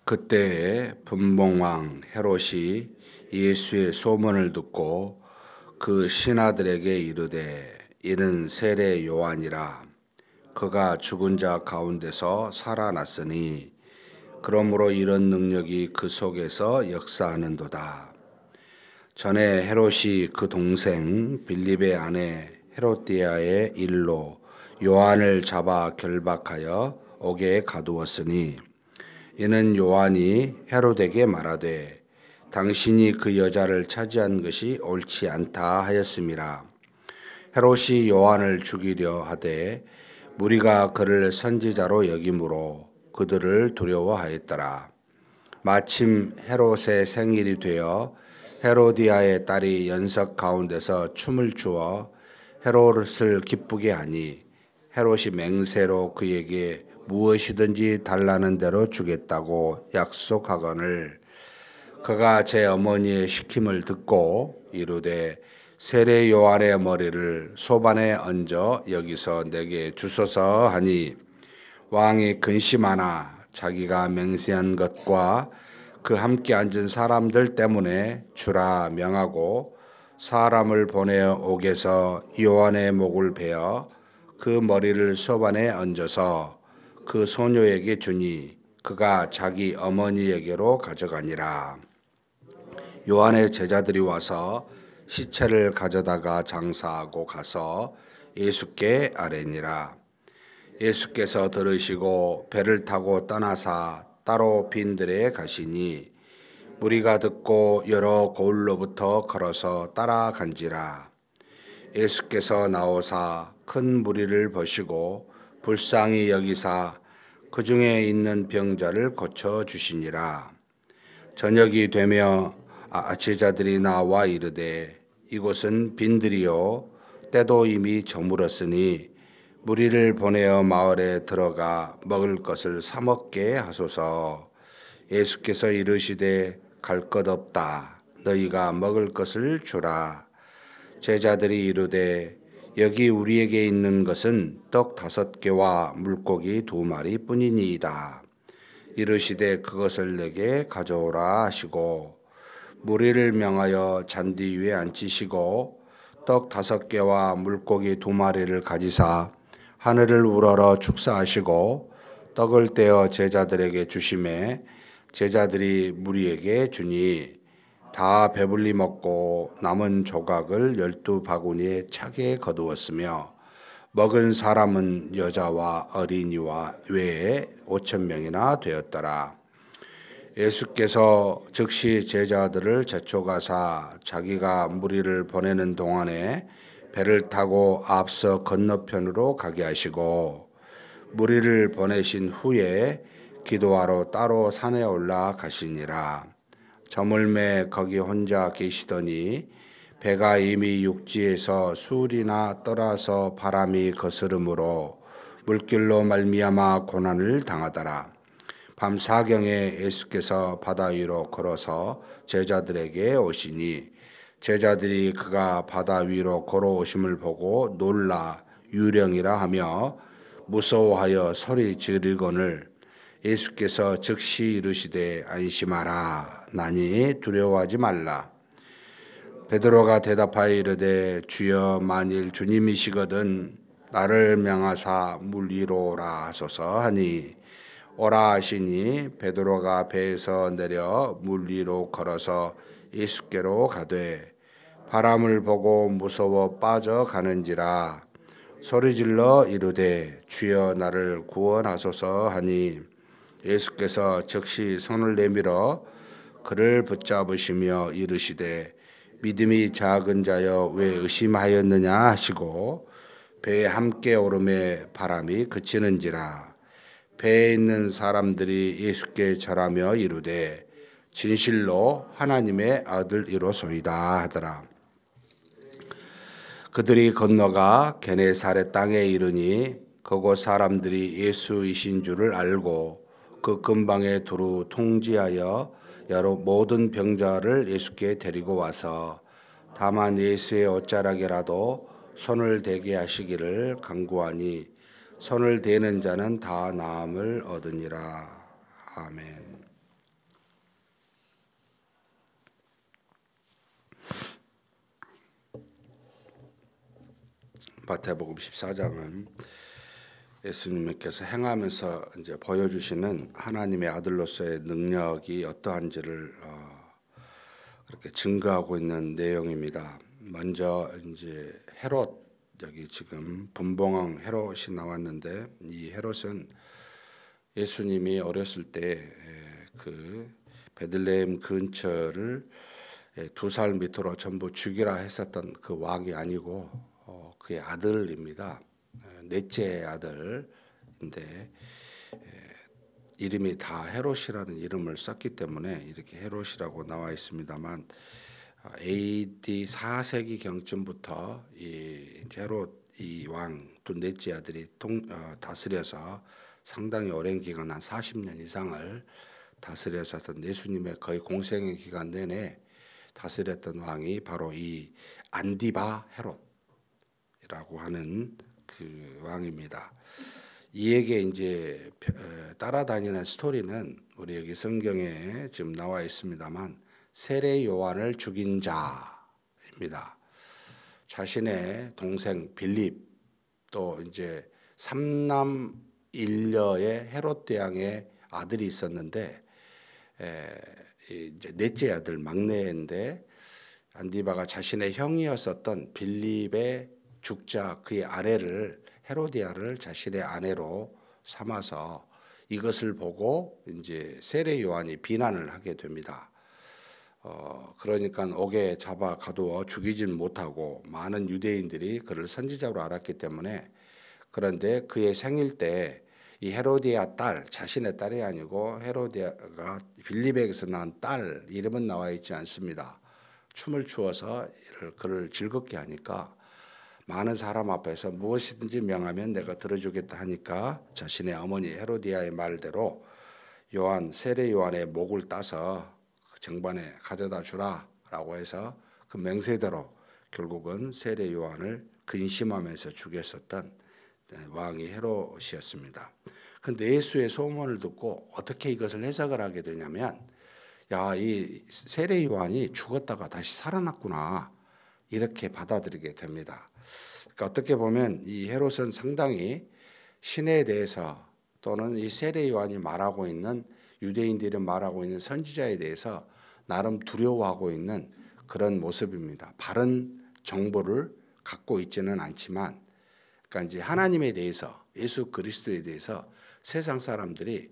그때에 분봉왕 헤롯이 예수의 소문을 듣고 그 신하들에게 이르되 이는 세례 요한이라. 그가 죽은 자 가운데서 살아났으니 그러므로 이런 능력이 그 속에서 역사하는도다. 전에 헤롯이 그 동생 빌립의 아내 헤롯디아의 일로 요한을 잡아 결박하여 옥에 가두었으니 이는 요한이 헤롯에게 말하되 당신이 그 여자를 차지한 것이 옳지 않다 하였음이라. 헤롯이 요한을 죽이려 하되 무리가 그를 선지자로 여김으로 그들을 두려워하였더라. 마침 헤롯의 생일이 되어 헤로디아의 딸이 연석 가운데서 춤을 추어 헤롯을 기쁘게 하니 헤롯이 맹세로 그에게 무엇이든지 달라는 대로 주겠다고 약속하거늘 그가 제 어머니의 시킴을 듣고 이르되 세례 요한의 머리를 소반에 얹어 여기서 내게 주소서 하니 왕이 근심하나 자기가 맹세한 것과 그 함께 앉은 사람들 때문에 주라 명하고 사람을 보내어 옥에서 요한의 목을 베어 그 머리를 소반에 얹어서 그 소녀에게 주니 그가 자기 어머니에게로 가져가니라. 요한의 제자들이 와서 시체를 가져다가 장사하고 가서 예수께 아뢰니라. 예수께서 들으시고 배를 타고 떠나사 따로 빈들에 가시니 무리가 듣고 여러 고을로부터 걸어서 따라간지라. 예수께서 나오사 큰 무리를 보시고 불쌍히 여기사 그 중에 있는 병자를 고쳐 주시니라. 저녁이 되며 제자들이 나와 이르되 이곳은 빈들이요 때도 이미 저물었으니 무리를 보내어 마을에 들어가 먹을 것을 사 먹게 하소서. 예수께서 이르시되 갈 것 없다. 너희가 먹을 것을 주라. 제자들이 이르되 여기 우리에게 있는 것은 떡 5개와 물고기 2마리 뿐이니이다. 이르시되 그것을 내게 가져오라 하시고 무리를 명하여 잔디 위에 앉히시고 떡 5개와 물고기 2마리를 가지사 하늘을 우러러 축사하시고 떡을 떼어 제자들에게 주시매 제자들이 무리에게 주니 다 배불리 먹고 남은 조각을 12바구니에 차게 거두었으며 먹은 사람은 여자와 어린이와 외에 5,000명이나 되었더라. 예수께서 즉시 제자들을 재촉하사 자기가 무리를 보내는 동안에 배를 타고 앞서 건너편으로 가게 하시고 무리를 보내신 후에 기도하러 따로 산에 올라가시니라. 저물매 거기 혼자 계시더니 배가 이미 육지에서 수울이나 떠나서 바람이 거스름으로 물길로 말미암아 고난을 당하더라. 밤 사경에 예수께서 바다 위로 걸어서 제자들에게 오시니 제자들이 그가 바다 위로 걸어오심을 보고 놀라 유령이라 하며 무서워하여 소리 지르거늘 예수께서 즉시 이르시되 안심하라. 나니 두려워하지 말라. 베드로가 대답하여 이르되 주여 만일 주님이시거든 나를 명하사 물 위로 오라 하소서 하니 오라 하시니 베드로가 배에서 내려 물 위로 걸어서 예수께로 가되 바람을 보고 무서워 빠져가는지라 소리질러 이르되 주여 나를 구원하소서 하니 예수께서 즉시 손을 내밀어 그를 붙잡으시며 이르시되 믿음이 작은 자여 왜 의심하였느냐 하시고 배에 함께 오르매 바람이 그치는지라. 배에 있는 사람들이 예수께 절하며 이르되 진실로 하나님의 아들이로소이다 하더라. 그들이 건너가 게네사렛 땅에 이르니 그곳 사람들이 예수이신 줄을 알고 그 근방에 두루 통지하여 여러 모든 병자를 예수께 데리고 와서 다만 예수의 옷자락에라도 손을 대게 하시기를 간구하니 손을 대는 자는 다 나음을 얻으니라. 아멘. 마태복음 14장은 예수님께서 행하면서 이제 보여주시는 하나님의 아들로서의 능력이 어떠한지를 그렇게 증거하고 있는 내용입니다. 먼저 이제 헤롯, 여기 지금 분봉왕 헤롯이 나왔는데, 이 헤롯은 예수님이 어렸을 때 그 베들레헴 근처를 2살 밑으로 전부 죽이라 했었던 그 왕이 아니고 그의 아들입니다. 넷째 아들인데 이름이 다 헤롯이라는 이름을 썼기 때문에 이렇게 헤롯이라고 나와 있습니다만, AD 4세기 경쯤부터 이 헤롯 이 왕 또 넷째 아들이 다스려서 상당히 오랜 기간, 한 40년 이상을 다스렸었던, 예수님의 거의 공생의 기간 내내 다스렸던 왕이 바로 이 안디바 헤롯이라고 하는 그 왕입니다. 이에게 이제 따라다니는 스토리는 우리 여기 성경에 지금 나와 있습니다만, 세례 요한을 죽인 자입니다. 자신의 동생 빌립, 또 이제 삼남 일녀의 헤롯 대왕의 아들이 있었는데, 이제 넷째 아들 막내인데, 안디바가 자신의 형이었었던 빌립의 죽자 그의 아내를, 헤로디아를 자신의 아내로 삼아서 이것을 보고 이제 세례 요한이 비난을 하게 됩니다. 그러니까 옥에 잡아 가두어 죽이진 못하고 많은 유대인들이 그를 선지자로 알았기 때문에, 그런데 그의 생일 때 이 헤로디아 딸, 자신의 딸이 아니고 헤로디아가 빌립에게서 낳은 딸, 이름은 나와 있지 않습니다. 춤을 추어서 그를 즐겁게 하니까 많은 사람 앞에서 무엇이든지 명하면 내가 들어주겠다 하니까 자신의 어머니 헤로디아의 말대로 세례 요한의 목을 따서 정반에 가져다 주라라고 해서 그 맹세대로 결국은 세례 요한을 근심하면서 죽였었던 왕이 헤롯이었습니다. 그런데 예수의 소문을 듣고 어떻게 이것을 해석을 하게 되냐면, 야, 이 세례 요한이 죽었다가 다시 살아났구나, 이렇게 받아들이게 됩니다. 그러니까 어떻게 보면 이 헤롯은 상당히 신에 대해서, 또는 이 세례 요한이 말하고 있는, 유대인들이 말하고 있는 선지자에 대해서 나름 두려워하고 있는 그런 모습입니다. 바른 정보를 갖고 있지는 않지만, 그러니까 이제 하나님에 대해서, 예수 그리스도에 대해서 세상 사람들이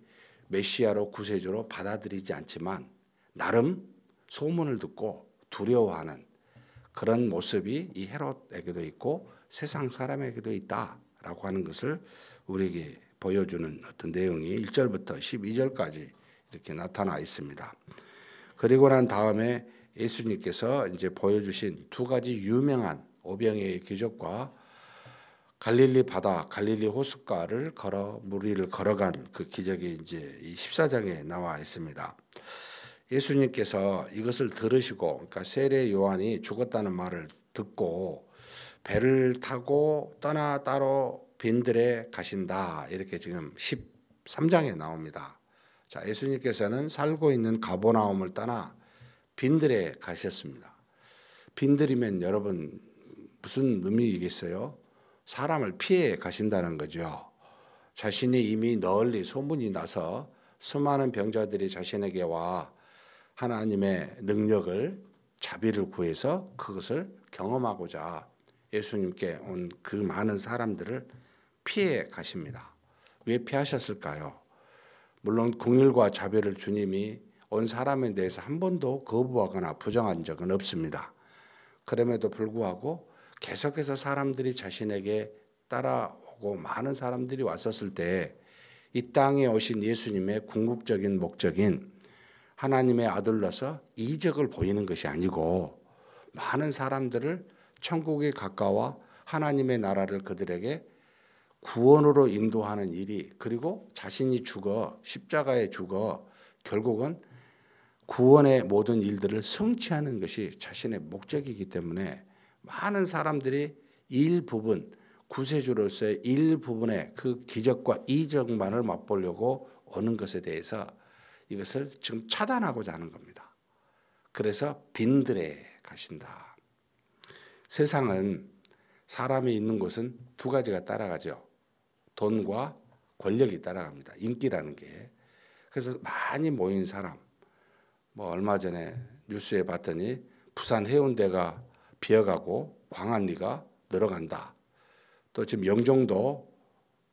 메시아로 구세주로 받아들이지 않지만 나름 소문을 듣고 두려워하는 그런 모습이 이 헤롯에게도 있고 세상 사람에게도 있다라고 하는 것을 우리에게 보여주는 어떤 내용이 1절부터 12절까지 이렇게 나타나 있습니다. 그리고 난 다음에 예수님께서 이제 보여주신 두 가지 유명한 오병이의 기적과 갈릴리 바다, 갈릴리 호숫가를 물 위를 걸어간 그 기적이 이제 이 14장에 나와 있습니다. 예수님께서 이것을 들으시고, 그러니까 세례 요한이 죽었다는 말을 듣고 배를 타고 떠나 따로 빈들에 가신다, 이렇게 지금 13장에 나옵니다. 자, 예수님께서는 살고 있는 가버나움을 떠나 빈들에 가셨습니다. 빈들이면 여러분 무슨 의미이겠어요? 사람을 피해 가신다는 거죠. 자신이 이미 널리 소문이 나서 수많은 병자들이 자신에게 와 하나님의 능력을, 자비를 구해서 그것을 경험하고자 예수님께 온 그 많은 사람들을 피해 가십니다. 왜 피하셨을까요? 물론 긍휼과 자비를 주님이 온 사람에 대해서 한 번도 거부하거나 부정한 적은 없습니다. 그럼에도 불구하고 계속해서 사람들이 자신에게 따라오고 많은 사람들이 왔었을 때, 이 땅에 오신 예수님의 궁극적인 목적인 하나님의 아들로서 이적을 보이는 것이 아니고, 많은 사람들을 천국에 가까워 하나님의 나라를 그들에게 구원으로 인도하는 일이, 그리고 자신이 죽어 십자가에 죽어 결국은 구원의 모든 일들을 성취하는 것이 자신의 목적이기 때문에, 많은 사람들이 일부분, 구세주로서의 일부분의 그 기적과 이적만을 맛보려고 오는 것에 대해서 이것을 지금 차단하고자 하는 겁니다. 그래서 빈들에 가신다. 세상은 사람이 있는 곳은 두 가지가 따라가죠. 돈과 권력이 따라갑니다. 인기라는 게. 그래서 많이 모인 사람, 뭐 얼마 전에 뉴스에 봤더니 부산 해운대가 비어가고 광안리가 늘어간다. 또 지금 영종도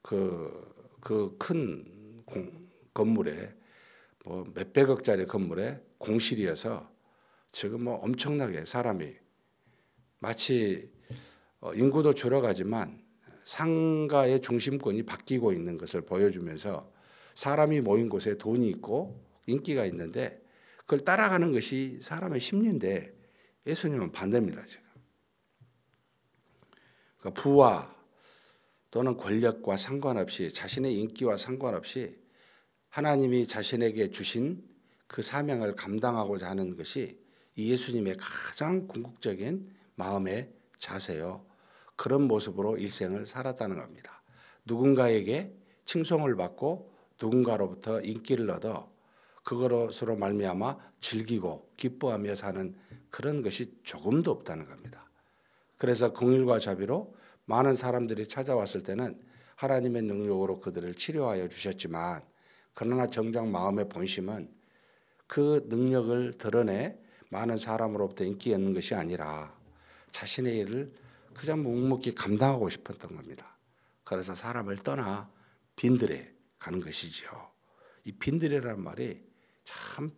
그 큰 건물에 뭐 몇백억짜리 건물에 공실이어서 지금 뭐 엄청나게 사람이 마치 인구도 줄어가지만 상가의 중심권이 바뀌고 있는 것을 보여주면서 사람이 모인 곳에 돈이 있고 인기가 있는데 그걸 따라가는 것이 사람의 심리인데 예수님은 반대입니다. 지금. 그러니까 부와 또는 권력과 상관없이 자신의 인기와 상관없이 하나님이 자신에게 주신 그 사명을 감당하고자 하는 것이 이 예수님의 가장 궁극적인 마음의 자세요. 그런 모습으로 일생을 살았다는 겁니다. 누군가에게 칭송을 받고 누군가로부터 인기를 얻어 그것으로 말미암아 즐기고 기뻐하며 사는 그런 것이 조금도 없다는 겁니다. 그래서 긍휼과 자비로 많은 사람들이 찾아왔을 때는 하나님의 능력으로 그들을 치료하여 주셨지만 그러나 정작 마음의 본심은 그 능력을 드러내 많은 사람으로부터 인기 얻는 것이 아니라 자신의 일을 그냥 묵묵히 감당하고 싶었던 겁니다. 그래서 사람을 떠나 빈들에 가는 것이지요. 이 빈들이라는 말이 참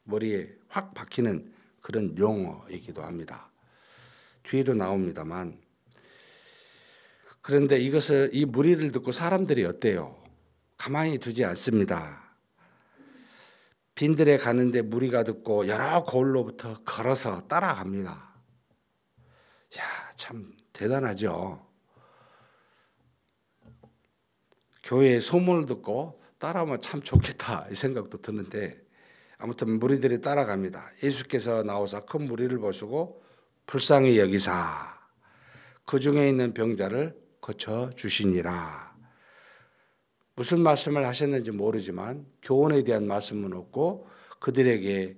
머리에 확 박히는 그런 용어이기도 합니다. 뒤에도 나옵니다만 그런데 이 무리를 듣고 사람들이 어때요? 가만히 두지 않습니다. 빈들에 가는데 무리가 듣고 여러 고을로부터 걸어서 따라갑니다. 야, 참 대단하죠. 교회의 소문을 듣고 따라오면 참 좋겠다 이 생각도 드는데 아무튼 무리들이 따라갑니다. 예수께서 나오사 큰 무리를 보시고 불쌍히 여기사 그 중에 있는 병자를 고쳐 주시니라. 무슨 말씀을 하셨는지 모르지만 교훈에 대한 말씀은 없고 그들에게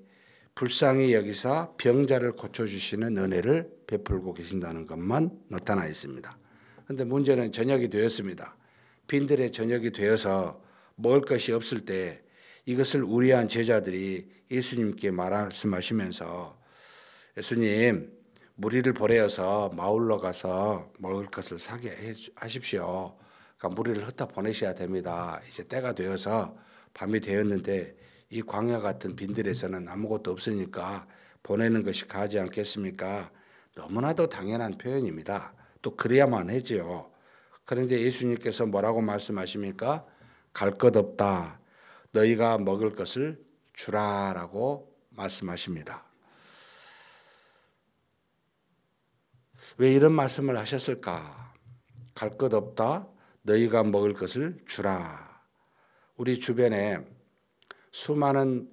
불쌍히 여기사 병자를 고쳐주시는 은혜를 베풀고 계신다는 것만 나타나 있습니다. 그런데 문제는 저녁이 되었습니다. 빈들의 저녁이 되어서 먹을 것이 없을 때 이것을 우려한 제자들이 예수님께 말씀하시면서 예수님 무리를 보내어서 마을로 가서 먹을 것을 사게 하십시오. 그러니까 무리를 흩어 보내셔야 됩니다. 이제 때가 되어서 밤이 되었는데 이 광야 같은 빈들에서는 아무것도 없으니까 보내는 것이 가지 않겠습니까? 너무나도 당연한 표현입니다. 또 그래야만 하지요. 그런데 예수님께서 뭐라고 말씀하십니까? 갈 것 없다. 너희가 먹을 것을 주라라고 말씀하십니다. 왜 이런 말씀을 하셨을까? 갈 것 없다. 너희가 먹을 것을 주라. 우리 주변에 수많은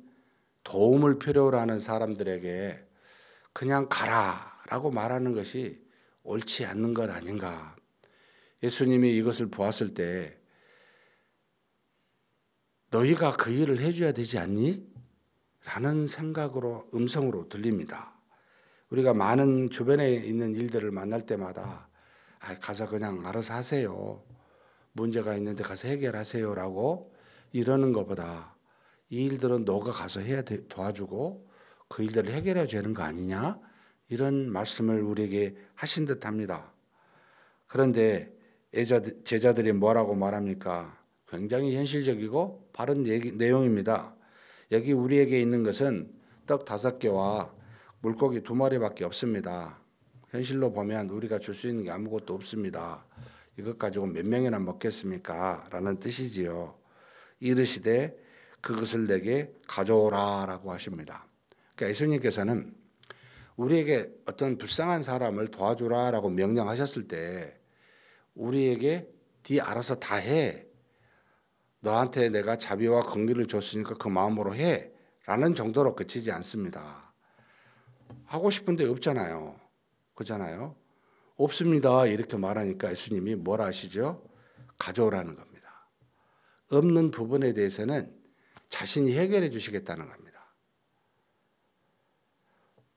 도움을 필요로 하는 사람들에게 그냥 가라라고 말하는 것이 옳지 않는 것 아닌가. 예수님이 이것을 보았을 때 너희가 그 일을 해줘야 되지 않니? 라는 생각으로 음성으로 들립니다. 우리가 많은 주변에 있는 일들을 만날 때마다 가서 그냥 알아서 하세요. 문제가 있는데 가서 해결하세요라고 이러는 것보다 이 일들은 너가 가서 해야 도와주고 그 일들을 해결해야 되는 거 아니냐? 이런 말씀을 우리에게 하신 듯합니다. 그런데 제자들이 뭐라고 말합니까? 굉장히 현실적이고 바른 내용입니다. 여기 우리에게 있는 것은 떡 5개와 물고기 2마리밖에 없습니다. 현실로 보면 우리가 줄 수 있는 게 아무것도 없습니다. 이것 가지고 몇 명이나 먹겠습니까? 라는 뜻이지요. 이르시되 그것을 내게 가져오라 라고 하십니다. 그러니까 예수님께서는 우리에게 어떤 불쌍한 사람을 도와주라 라고 명령하셨을 때 우리에게 네 알아서 다 해. 너한테 내가 자비와 긍휼을 줬으니까 그 마음으로 해. 라는 정도로 그치지 않습니다. 하고 싶은데 없잖아요. 그렇잖아요. 없습니다. 이렇게 말하니까 예수님이 뭐라 하시죠? 가져오라는 겁니다. 없는 부분에 대해서는 자신이 해결해 주시겠다는 겁니다.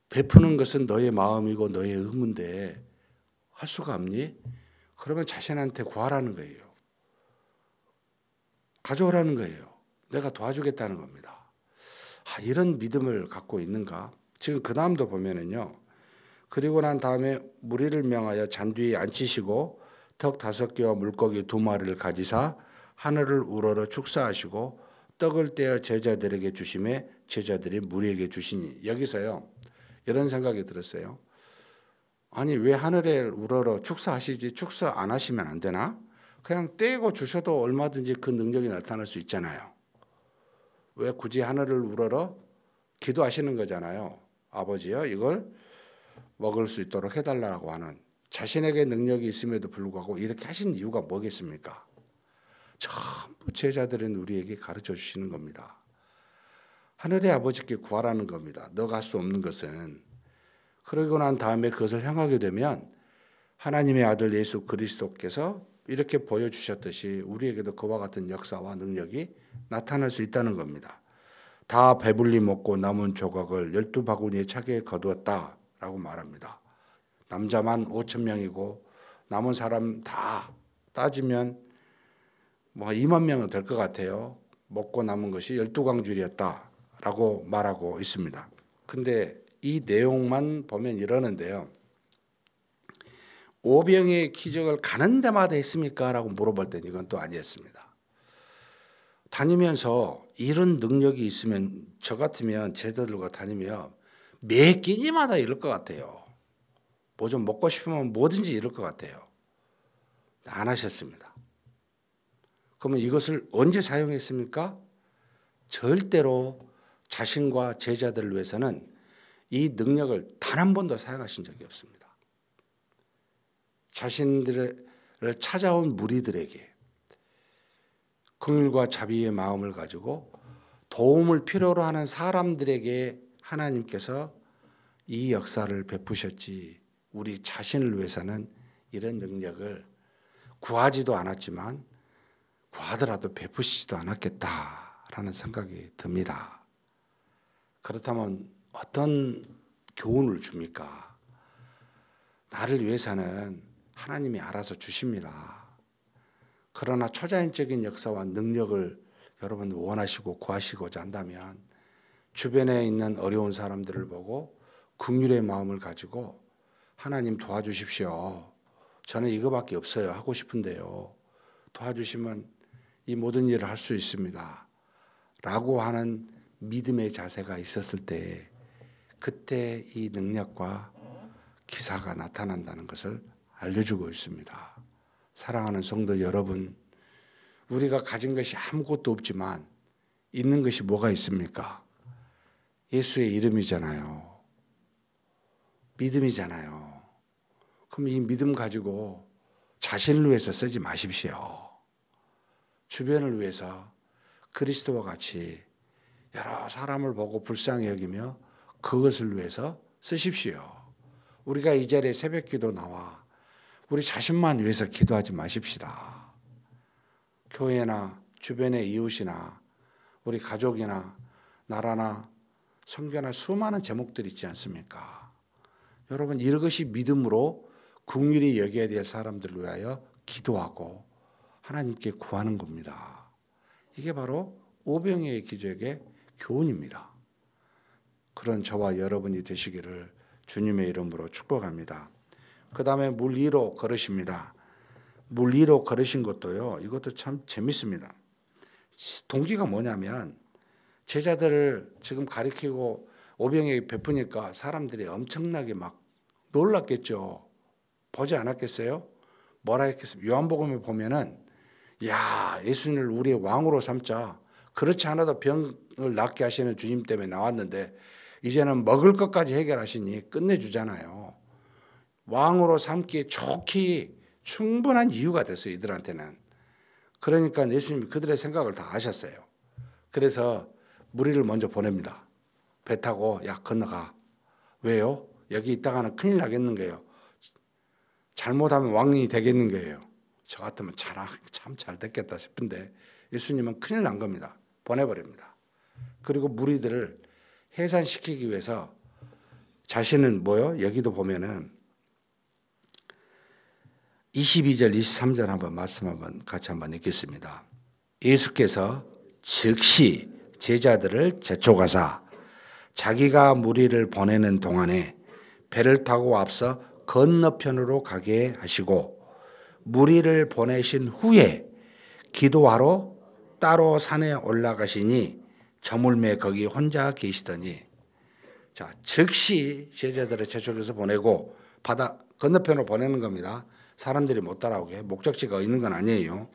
베푸는 것은 너의 마음이고 너의 의무인데 할 수가 없니? 그러면 자신한테 구하라는 거예요. 가져오라는 거예요. 내가 도와주겠다는 겁니다. 이런 믿음을 갖고 있는가? 지금 그 다음도 보면은요. 그리고 난 다음에 무리를 명하여 잔뒤에 앉히시고 턱 5개와 물고기 2마리를 가지사 하늘을 우러러 축사하시고 떡을 떼어 제자들에게 주심에 제자들이 무리에게 주시니. 여기서요. 이런 생각이 들었어요. 아니 왜 하늘에 우러러 축사하시지? 축사 안 하시면 안 되나? 그냥 떼고 주셔도 얼마든지 그 능력이 나타날 수 있잖아요. 왜 굳이 하늘을 우러러? 기도하시는 거잖아요. 아버지요, 이걸 먹을 수 있도록 해달라고 하는, 자신에게 능력이 있음에도 불구하고 이렇게 하신 이유가 뭐겠습니까? 전부 제자들은 우리에게 가르쳐 주시는 겁니다. 하늘의 아버지께 구하라는 겁니다. 너가 할 수 없는 것은. 그러고 난 다음에 그것을 향하게 되면 하나님의 아들 예수 그리스도께서 이렇게 보여주셨듯이 우리에게도 그와 같은 역사와 능력이 나타날 수 있다는 겁니다. 다 배불리 먹고 남은 조각을 12바구니에 차게 거두었다라고 말합니다. 남자만 5,000명이고 남은 사람 다 따지면 뭐 2만 명은 될 것 같아요. 먹고 남은 것이 12광줄이었다라고 말하고 있습니다. 근데 이 내용만 보면 이러는데요. 오병이의 기적을 가는 데마다 했습니까? 라고 물어볼 때는 이건 또 아니었습니다. 다니면서 이런 능력이 있으면 저 같으면 제자들과 다니면 매 끼니마다 이럴 것 같아요. 뭐 좀 먹고 싶으면 뭐든지 이럴 것 같아요. 안 하셨습니다. 그러면 이것을 언제 사용했습니까? 절대로 자신과 제자들을 위해서는 이 능력을 단 한 번도 사용하신 적이 없습니다. 자신들을 찾아온 무리들에게 긍휼과 자비의 마음을 가지고 도움을 필요로 하는 사람들에게 하나님께서 이 역사를 베푸셨지, 우리 자신을 위해서는 이런 능력을 구하지도 않았지만 구하더라도 베푸시지도 않았겠다라는 생각이 듭니다. 그렇다면 어떤 교훈을 줍니까? 나를 위해서는 하나님이 알아서 주십니다. 그러나 초자연적인 역사와 능력을 여러분 원하시고 구하시고자 한다면 주변에 있는 어려운 사람들을 보고 긍휼의 마음을 가지고 하나님 도와주십시오. 저는 이거밖에 없어요. 하고 싶은데요. 도와주시면 이 모든 일을 할 수 있습니다. 라고 하는 믿음의 자세가 있었을 때 그때 이 능력과 기사가 나타난다는 것을 알려주고 있습니다. 사랑하는 성도 여러분, 우리가 가진 것이 아무것도 없지만 있는 것이 뭐가 있습니까? 예수의 이름이잖아요. 믿음이잖아요. 그럼 이 믿음 가지고 자신을 위해서 쓰지 마십시오. 주변을 위해서 그리스도와 같이 여러 사람을 보고 불쌍히 여기며 그것을 위해서 쓰십시오. 우리가 이 자리에 새벽기도 나와 우리 자신만 위해서 기도하지 마십시다. 교회나 주변의 이웃이나 우리 가족이나 나라나 성교나 수많은 제목들이 있지 않습니까? 여러분, 이것이 믿음으로 긍휼히 여겨야 될 사람들을 위하여 기도하고 하나님께 구하는 겁니다. 이게 바로 오병이의 기적의 교훈입니다. 그런 저와 여러분이 되시기를 주님의 이름으로 축복합니다. 그 다음에 물 위로 걸으십니다. 물 위로 걸으신 것도요, 이것도 참 재밌습니다. 동기가 뭐냐면 제자들을 지금 가리키고 오병이에게 베푸니까 사람들이 엄청나게 막 놀랐겠죠. 보지 않았겠어요? 뭐라 했겠습니까? 요한복음에 보면은 야, 예수님을 우리의 왕으로 삼자. 그렇지 않아도 병을 낫게 하시는 주님 때문에 나왔는데 이제는 먹을 것까지 해결하시니 끝내주잖아요. 왕으로 삼기에 좋기 충분한 이유가 됐어요, 이들한테는. 그러니까 예수님이 그들의 생각을 다 아셨어요. 그래서 무리를 먼저 보냅니다. 배 타고 야 건너가. 왜요? 여기 있다가는 큰일 나겠는 거예요. 잘못하면 왕이 되겠는 거예요. 저 같으면 참 잘 됐겠다 싶은데 예수님은 큰일 난 겁니다. 보내버립니다. 그리고 무리들을 해산시키기 위해서 자신은 뭐요? 여기도 보면은 22절 23절 한번 말씀 한번 같이 한번 읽겠습니다. 예수께서 즉시 제자들을 재촉하사 자기가 무리를 보내는 동안에 배를 타고 앞서 건너편으로 가게 하시고 무리를 보내신 후에 기도하러 따로 산에 올라가시니 저물매 거기 혼자 계시더니, 자, 즉시 제자들을 재촉해서 보내고 바다 건너편으로 보내는 겁니다. 사람들이 못 따라오게, 목적지가 있는 건 아니에요.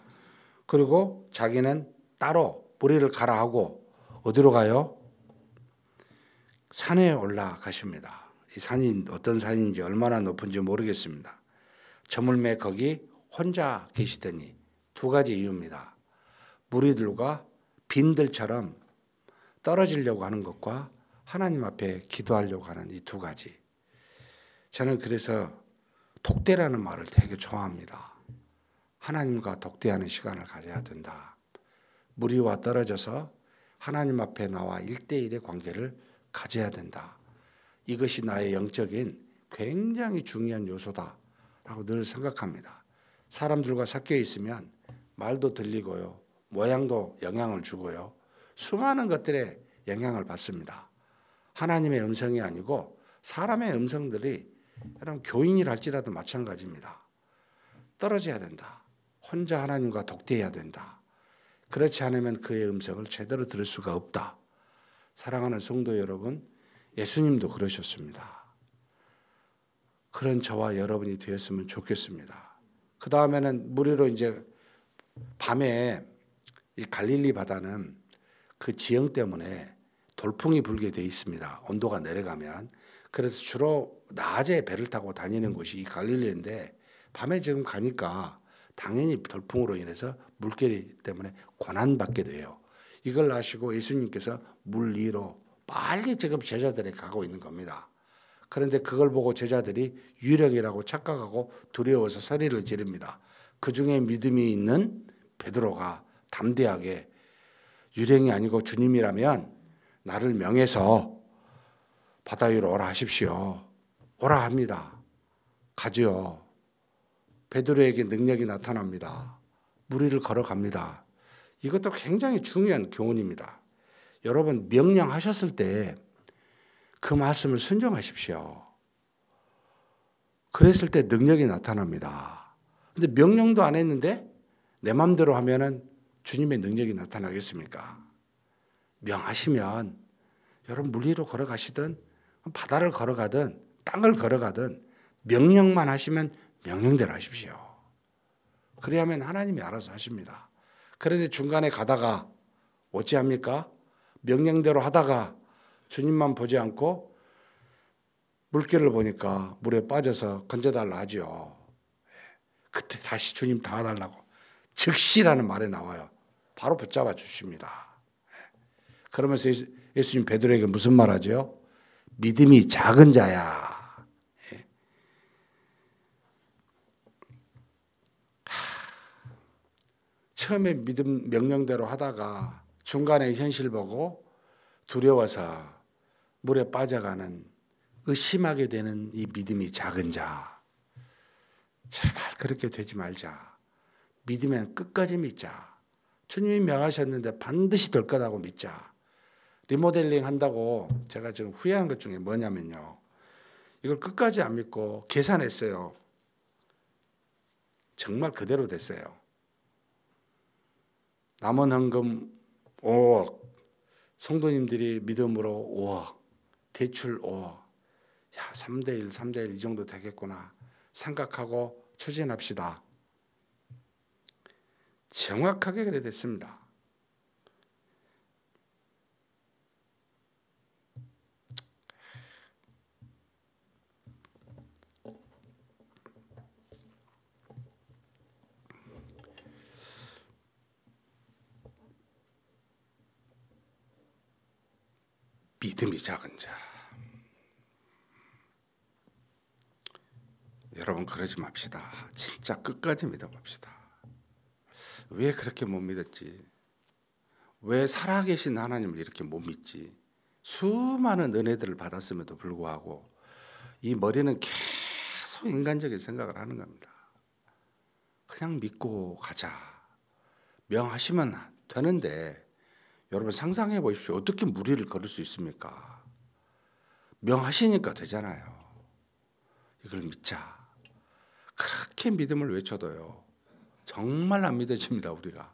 그리고 자기는 따로 무리를 가라 하고 어디로 가요? 산에 올라가십니다. 이 산이 어떤 산인지 얼마나 높은지 모르겠습니다. 저물매 거기 혼자 계시더니, 두 가지 이유입니다. 무리들과 빈들처럼 떨어지려고 하는 것과 하나님 앞에 기도하려고 하는 이 두 가지. 저는 그래서 독대라는 말을 되게 좋아합니다. 하나님과 독대하는 시간을 가져야 된다. 무리와 떨어져서 하나님 앞에 나와 1대1의 관계를 가져야 된다. 이것이 나의 영적인 굉장히 중요한 요소다라고 늘 생각합니다. 사람들과 섞여 있으면 말도 들리고요, 모양도 영향을 주고요, 수많은 것들에 영향을 받습니다. 하나님의 음성이 아니고 사람의 음성들이, 여러분 교인이랄지라도 마찬가지입니다. 떨어져야 된다. 혼자 하나님과 독대해야 된다. 그렇지 않으면 그의 음성을 제대로 들을 수가 없다. 사랑하는 성도 여러분, 예수님도 그러셨습니다. 그런 저와 여러분이 되었으면 좋겠습니다. 그 다음에는 무리로 이제 밤에 이 갈릴리 바다는 그 지형 때문에 돌풍이 불게 돼 있습니다. 온도가 내려가면. 그래서 주로 낮에 배를 타고 다니는 곳이 이 갈릴리인데, 밤에 지금 가니까 당연히 돌풍으로 인해서 물결이 때문에 고난받게 돼요. 이걸 아시고 예수님께서 물 위로 빨리 지금 제자들이 가고 있는 겁니다. 그런데 그걸 보고 제자들이 유령이라고 착각하고 두려워서 소리를 지릅니다. 그 중에 믿음이 있는 베드로가 담대하게, 유령이 아니고 주님이라면 나를 명해서 바다 위로 오라 하십시오. 오라 합니다. 가죠. 베드로에게 능력이 나타납니다. 무리를 걸어갑니다. 이것도 굉장히 중요한 교훈입니다. 여러분, 명령하셨을 때 그 말씀을 순종하십시오. 그랬을 때 능력이 나타납니다. 근데 명령도 안 했는데 내 마음대로 하면은 주님의 능력이 나타나겠습니까? 명하시면 여러분 물 위로 걸어가시든 바다를 걸어가든 땅을 걸어가든 명령만 하시면 명령대로 하십시오. 그래야만 하나님이 알아서 하십니다. 그런데 중간에 가다가 어찌합니까? 명령대로 하다가 주님만 보지 않고 물결을 보니까 물에 빠져서 건져달라 하죠. 그때 다시 주님 닿아달라고 즉시라는 말에 나와요. 바로 붙잡아 주십니다. 그러면서 예수님 베드로에게 무슨 말 하죠? 믿음이 작은 자야. 처음에 믿음 명령대로 하다가 중간에 현실 보고 두려워서 물에 빠져가는, 의심하게 되는 이 믿음이 작은 자. 제발 그렇게 되지 말자. 믿으면 끝까지 믿자. 주님이 명하셨는데 반드시 될 거라고 믿자. 리모델링 한다고 제가 지금 후회한 것 중에 뭐냐면요, 이걸 끝까지 안 믿고 계산했어요. 정말 그대로 됐어요. 남은 헌금 5억, 성도님들이 믿음으로 5억, 대출 5억, 야 3대1, 3대1 이 정도 되겠구나 생각하고 추진합시다. 정확하게 그래 됐습니다. 믿음이 작은 자. 여러분 그러지 맙시다. 진짜 끝까지 믿어봅시다. 왜 그렇게 못 믿었지? 왜 살아계신 하나님을 이렇게 못 믿지? 수많은 은혜들을 받았음에도 불구하고 이 머리는 계속 인간적인 생각을 하는 겁니다. 그냥 믿고 가자. 명하시면 되는데 여러분 상상해 보십시오. 어떻게 무리를 걸을 수 있습니까? 명하시니까 되잖아요. 이걸 믿자. 그렇게 믿음을 외쳐도요, 정말 안 믿어집니다. 우리가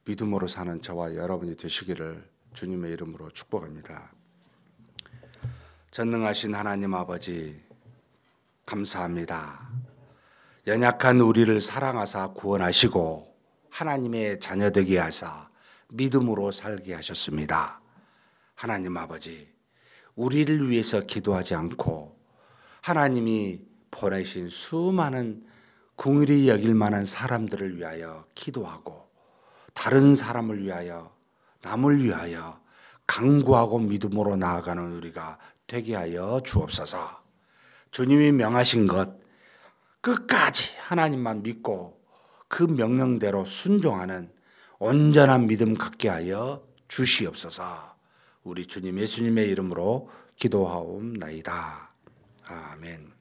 믿음으로 사는 저와 여러분이 되시기를 주님의 이름으로 축복합니다. 전능하신 하나님 아버지, 감사합니다. 연약한 우리를 사랑하사 구원하시고 하나님의 자녀되게 하사 믿음으로 살게 하셨습니다. 하나님 아버지, 우리를 위해서 기도하지 않고 하나님이 보내신 수많은 긍휼히 여길 만한 사람들을 위하여 기도하고 다른 사람을 위하여, 남을 위하여 간구하고 믿음으로 나아가는 우리가 되게 하여 주옵소서. 주님이 명하신 것 끝까지 하나님만 믿고 그 명령대로 순종하는 온전한 믿음 갖게 하여 주시옵소서. 우리 주님 예수님의 이름으로 기도하옵나이다. 아멘.